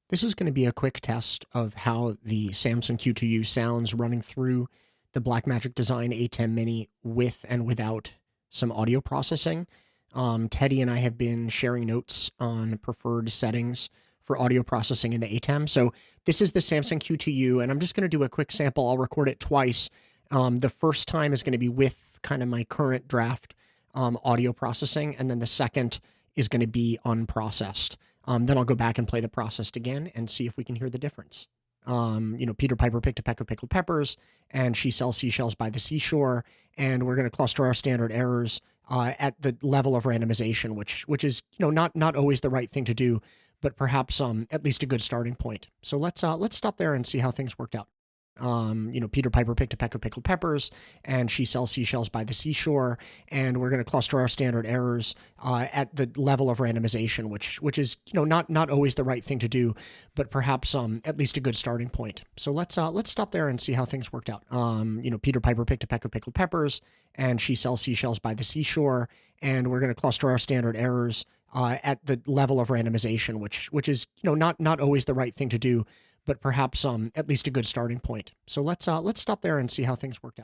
This is going to be a quick test of how the Samsung Q2U sounds running through the Blackmagic Design ATEM Mini with and without some audio processing. Teddy and I have been sharing notes on preferred settings for audio processing in the ATEM. So this is the Samsung Q2U, and I'm just going to do a quick sample. I'll record it twice. The first time is going to be with kind of my current draft audio processing, and then the second is going to be unprocessed. Then I'll go back and play the processed again and see if we can hear the difference. Peter Piper picked a peck of pickled peppers, and she sells seashells by the seashore. And we're going to cluster our standard errors at the level of randomization, which is not always the right thing to do, but perhaps at least a good starting point. So let's stop there and see how things worked out. Peter Piper picked a peck of pickled peppers, and she sells seashells by the seashore. And we're going to cluster our standard errors at the level of randomization, which is not always the right thing to do, but perhaps at least a good starting point. So let's stop there and see how things worked out. Peter Piper picked a peck of pickled peppers, and she sells seashells by the seashore. And we're going to cluster our standard errors at the level of randomization, which is not always the right thing to do, but perhaps at least a good starting point. So let's stop there and see how things worked out.